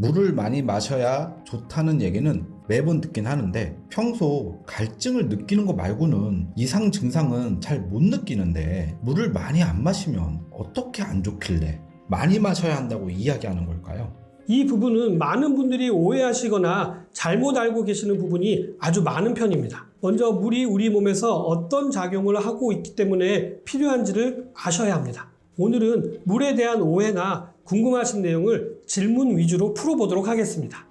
물을 많이 마셔야 좋다는 얘기는 매번 듣긴 하는데 평소 갈증을 느끼는 거 말고는 이상 증상은 잘 못 느끼는데 물을 많이 안 마시면 어떻게 안 좋길래 많이 마셔야 한다고 이야기하는 걸까요? 이 부분은 많은 분들이 오해하시거나 잘못 알고 계시는 부분이 아주 많은 편입니다. 먼저 물이 우리 몸에서 어떤 작용을 하고 있기 때문에 필요한지를 아셔야 합니다. 오늘은 물에 대한 오해나 궁금하신 내용을 질문 위주로 풀어보도록 하겠습니다.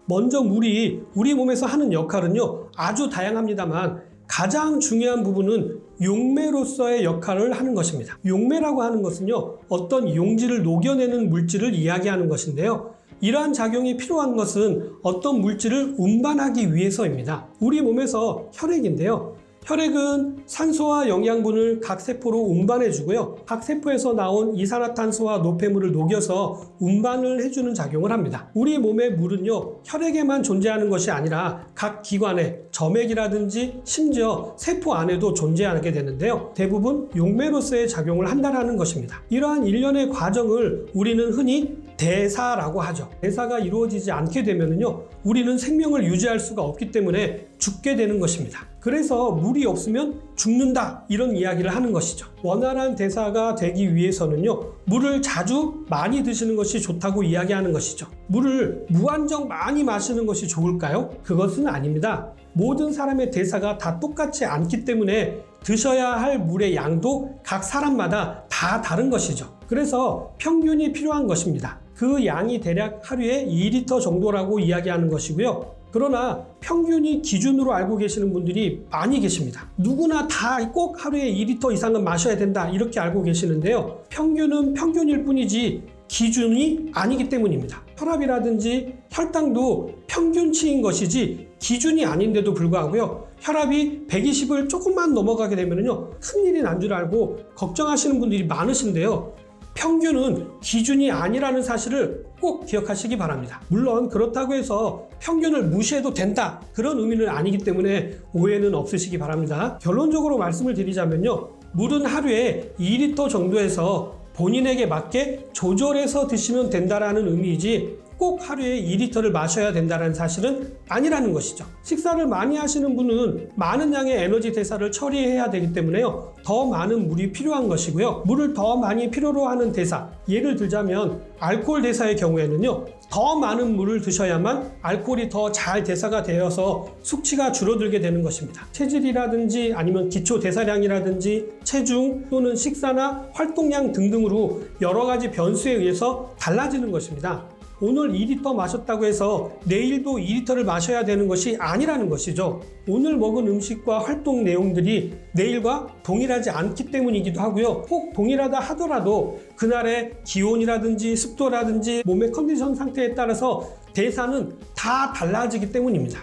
먼저 물이 우리 몸에서 하는 역할은요, 아주 다양합니다만 가장 중요한 부분은 용매로서의 역할을 하는 것입니다. 용매라고 하는 것은요, 어떤 용질을 녹여내는 물질을 이야기하는 것인데요. 이러한 작용이 필요한 것은 어떤 물질을 운반하기 위해서입니다. 우리 몸에서 혈액인데요. 혈액은 산소와 영양분을 각 세포로 운반해 주고요. 각 세포에서 나온 이산화탄소와 노폐물을 녹여서 운반을 해주는 작용을 합니다. 우리 몸의 물은요, 혈액에만 존재하는 것이 아니라 각 기관에 점액이라든지 심지어 세포 안에도 존재하게 되는데요. 대부분 용매로서의 작용을 한다는 것입니다. 이러한 일련의 과정을 우리는 흔히 대사라고 하죠. 대사가 이루어지지 않게 되면요, 우리는 생명을 유지할 수가 없기 때문에 죽게 되는 것입니다. 그래서 물이 없으면 죽는다, 이런 이야기를 하는 것이죠. 원활한 대사가 되기 위해서는요, 물을 자주 많이 드시는 것이 좋다고 이야기하는 것이죠. 물을 무한정 많이 마시는 것이 좋을까요? 그것은 아닙니다. 모든 사람의 대사가 다 똑같지 않기 때문에 드셔야 할 물의 양도 각 사람마다 다 다른 것이죠. 그래서 평균이 필요한 것입니다. 그 양이 대략 하루에 2리터 정도라고 이야기하는 것이고요. 그러나 평균이 기준으로 알고 계시는 분들이 많이 계십니다. 누구나 다 꼭 하루에 2리터 이상은 마셔야 된다, 이렇게 알고 계시는데요. 평균은 평균일 뿐이지 기준이 아니기 때문입니다. 혈압이라든지 혈당도 평균치인 것이지 기준이 아닌데도 불구하고요, 혈압이 120을 조금만 넘어가게 되면요, 큰일이 난 줄 알고 걱정하시는 분들이 많으신데요. 평균은 기준이 아니라는 사실을 꼭 기억하시기 바랍니다. 물론 그렇다고 해서 평균을 무시해도 된다, 그런 의미는 아니기 때문에 오해는 없으시기 바랍니다. 결론적으로 말씀을 드리자면요, 물은 하루에 2리터 정도에서 본인에게 맞게 조절해서 드시면 된다라는 의미이지 꼭 하루에 2리터를 마셔야 된다는 사실은 아니라는 것이죠. 식사를 많이 하시는 분은 많은 양의 에너지 대사를 처리해야 되기 때문에요, 더 많은 물이 필요한 것이고요. 물을 더 많이 필요로 하는 대사, 예를 들자면 알코올 대사의 경우에는요, 더 많은 물을 드셔야만 알코올이 더 잘 대사가 되어서 숙취가 줄어들게 되는 것입니다. 체질이라든지 아니면 기초 대사량이라든지 체중 또는 식사나 활동량 등등으로 여러 가지 변수에 의해서 달라지는 것입니다. 오늘 2리터 마셨다고 해서 내일도 2리터를 마셔야 되는 것이 아니라는 것이죠. 오늘 먹은 음식과 활동 내용들이 내일과 동일하지 않기 때문이기도 하고요. 혹 동일하다 하더라도 그날의 기온이라든지 습도라든지 몸의 컨디션 상태에 따라서 대사는 다 달라지기 때문입니다.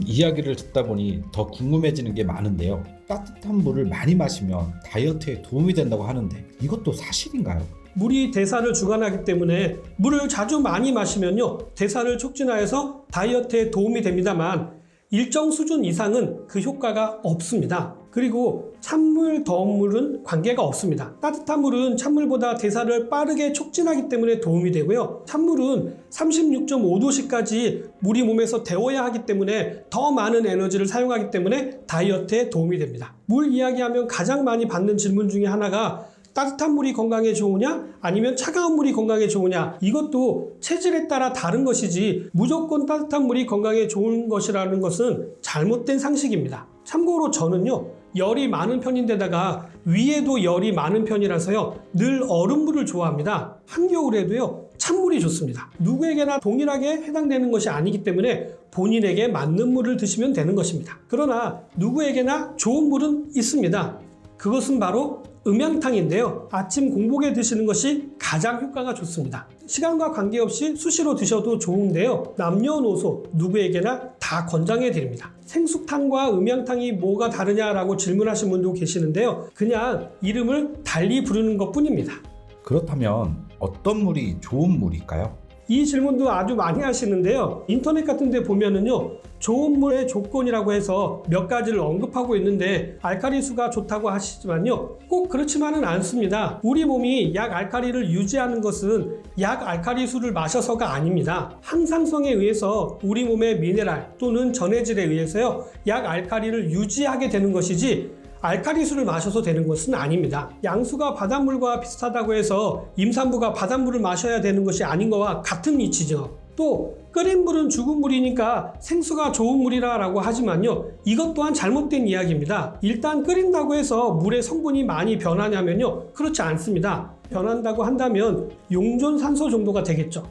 이야기를 듣다 보니 더 궁금해지는 게 많은데요. 따뜻한 물을 많이 마시면 다이어트에 도움이 된다고 하는데 이것도 사실인가요? 물이 대사를 주관하기 때문에 물을 자주 많이 마시면요, 대사를 촉진하여서 다이어트에 도움이 됩니다만 일정 수준 이상은 그 효과가 없습니다. 그리고 찬물, 더운 물은 관계가 없습니다. 따뜻한 물은 찬물보다 대사를 빠르게 촉진하기 때문에 도움이 되고요. 찬물은 36.5도씨까지 물이 몸에서 데워야 하기 때문에 더 많은 에너지를 사용하기 때문에 다이어트에 도움이 됩니다. 물 이야기하면 가장 많이 받는 질문 중에 하나가 따뜻한 물이 건강에 좋으냐 아니면 차가운 물이 건강에 좋으냐, 이것도 체질에 따라 다른 것이지 무조건 따뜻한 물이 건강에 좋은 것이라는 것은 잘못된 상식입니다. 참고로 저는요, 열이 많은 편인데다가 위에도 열이 많은 편이라서요, 늘 얼음물을 좋아합니다. 한겨울에도요, 찬물이 좋습니다. 누구에게나 동일하게 해당되는 것이 아니기 때문에 본인에게 맞는 물을 드시면 되는 것입니다. 그러나 누구에게나 좋은 물은 있습니다. 그것은 바로 음양탕인데요. 아침 공복에 드시는 것이 가장 효과가 좋습니다. 시간과 관계없이 수시로 드셔도 좋은데요. 남녀노소 누구에게나 다 권장해 드립니다. 생숙탕과 음양탕이 뭐가 다르냐라고 질문하신 분도 계시는데요. 그냥 이름을 달리 부르는 것 뿐입니다. 그렇다면 어떤 물이 좋은 물일까요? 이 질문도 아주 많이 하시는데요. 인터넷 같은 데 보면은요, 좋은 물의 조건이라고 해서 몇 가지를 언급하고 있는데 알칼리수가 좋다고 하시지만요, 꼭 그렇지만은 않습니다. 우리 몸이 약 알칼리를 유지하는 것은 약 알칼리수를 마셔서가 아닙니다. 항상성에 의해서 우리 몸의 미네랄 또는 전해질에 의해서요, 약 알칼리를 유지하게 되는 것이지 알칼리수를 마셔서 되는 것은 아닙니다. 양수가 바닷물과 비슷하다고 해서 임산부가 바닷물을 마셔야 되는 것이 아닌 것과 같은 이치죠. 또 끓인 물은 죽은 물이니까 생수가 좋은 물이라 라고 하지만요, 이것 또한 잘못된 이야기입니다. 일단 끓인다고 해서 물의 성분이 많이 변하냐면요, 그렇지 않습니다. 변한다고 한다면 용존산소 정도가 되겠죠.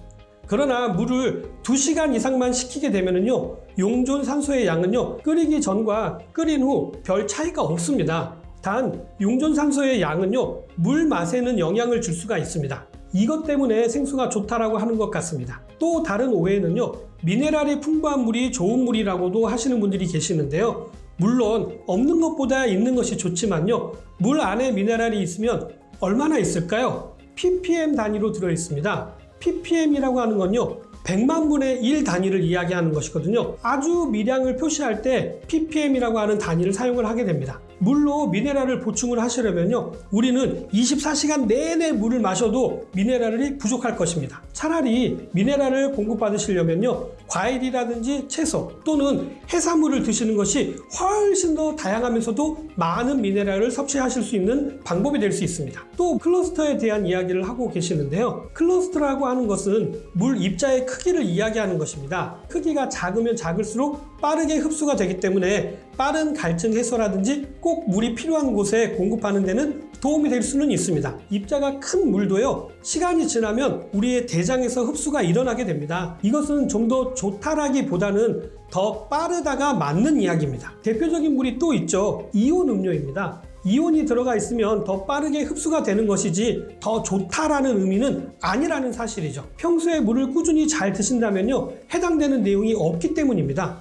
그러나 물을 2시간 이상만 식히게 되면은요, 용존산소의 양은요, 끓이기 전과 끓인 후 별 차이가 없습니다. 단 용존산소의 양은요, 물 맛에는 영향을 줄 수가 있습니다. 이것 때문에 생수가 좋다라고 하는 것 같습니다. 또 다른 오해는요, 미네랄이 풍부한 물이 좋은 물이라고도 하시는 분들이 계시는데요. 물론 없는 것보다 있는 것이 좋지만요, 물 안에 미네랄이 있으면 얼마나 있을까요? ppm 단위로 들어있습니다. ppm이라고 하는 건요, 100만 분의 1 단위를 이야기하는 것이거든요. 아주 미량을 표시할 때 ppm이라고 하는 단위를 사용을 하게 됩니다. 물로 미네랄을 보충을 하시려면요, 우리는 24시간 내내 물을 마셔도 미네랄이 부족할 것입니다. 차라리 미네랄을 공급받으시려면요, 과일이라든지 채소 또는 해산물을 드시는 것이 훨씬 더 다양하면서도 많은 미네랄을 섭취하실 수 있는 방법이 될 수 있습니다. 또 클러스터에 대한 이야기를 하고 계시는데요. 클러스터라고 하는 것은 물 입자의 크기를 이야기하는 것입니다. 크기가 작으면 작을수록 빠르게 흡수가 되기 때문에 빠른 갈증 해소라든지 꼭 물이 필요한 곳에 공급하는 데는 도움이 될 수는 있습니다. 입자가 큰 물도요, 시간이 지나면 우리의 대장에서 흡수가 일어나게 됩니다. 이것은 좀 더 좋다라기보다는 더 빠르다가 맞는 이야기입니다. 대표적인 물이 또 있죠. 이온 음료입니다. 이온이 들어가 있으면 더 빠르게 흡수가 되는 것이지 더 좋다라는 의미는 아니라는 사실이죠. 평소에 물을 꾸준히 잘 드신다면요, 해당되는 내용이 없기 때문입니다.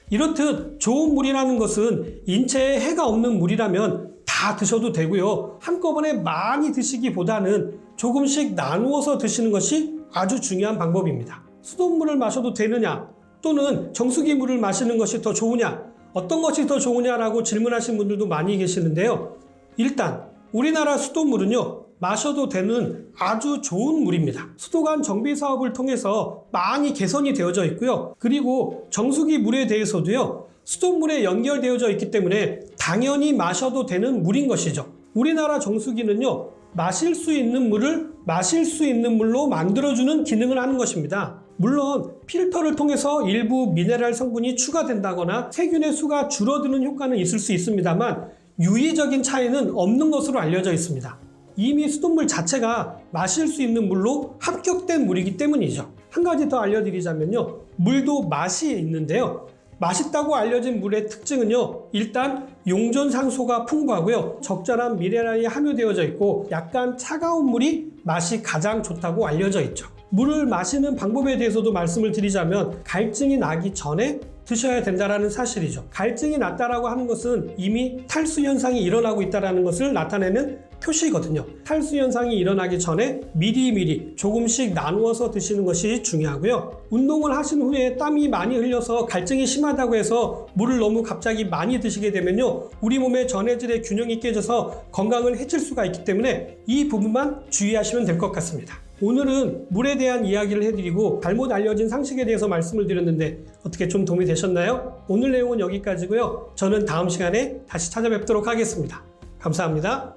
이렇듯 좋은 물이라는 것은 인체에 해가 없는 물이라면 다 드셔도 되고요, 한꺼번에 많이 드시기보다는 조금씩 나누어서 드시는 것이 아주 중요한 방법입니다. 수돗물을 마셔도 되느냐, 또는 정수기 물을 마시는 것이 더 좋으냐, 어떤 것이 더 좋으냐라고 질문하신 분들도 많이 계시는데요. 일단 우리나라 수돗물은요, 마셔도 되는 아주 좋은 물입니다. 수도관 정비 사업을 통해서 많이 개선이 되어져 있고요. 그리고 정수기 물에 대해서도요, 수돗물에 연결되어져 있기 때문에 당연히 마셔도 되는 물인 것이죠. 우리나라 정수기는요, 마실 수 있는 물을 마실 수 있는 물로 만들어주는 기능을 하는 것입니다. 물론 필터를 통해서 일부 미네랄 성분이 추가된다거나 세균의 수가 줄어드는 효과는 있을 수 있습니다만 유의적인 차이는 없는 것으로 알려져 있습니다. 이미 수돗물 자체가 마실 수 있는 물로 합격된 물이기 때문이죠. 한 가지 더 알려드리자면요, 물도 맛이 있는데요, 맛있다고 알려진 물의 특징은요, 일단 용존산소가 풍부하고요, 적절한 미네랄이 함유되어져 있고 약간 차가운 물이 맛이 가장 좋다고 알려져 있죠. 물을 마시는 방법에 대해서도 말씀을 드리자면 갈증이 나기 전에 드셔야 된다는 사실이죠. 갈증이 났다라고 하는 것은 이미 탈수 현상이 일어나고 있다는 것을 나타내는 표시거든요. 탈수 현상이 일어나기 전에 미리미리 조금씩 나누어서 드시는 것이 중요하고요. 운동을 하신 후에 땀이 많이 흘려서 갈증이 심하다고 해서 물을 너무 갑자기 많이 드시게 되면요, 우리 몸의 전해질의 균형이 깨져서 건강을 해칠 수가 있기 때문에 이 부분만 주의하시면 될 것 같습니다. 오늘은 물에 대한 이야기를 해드리고 잘못 알려진 상식에 대해서 말씀을 드렸는데 어떻게 좀 도움이 되셨나요? 오늘 내용은 여기까지고요. 저는 다음 시간에 다시 찾아뵙도록 하겠습니다. 감사합니다.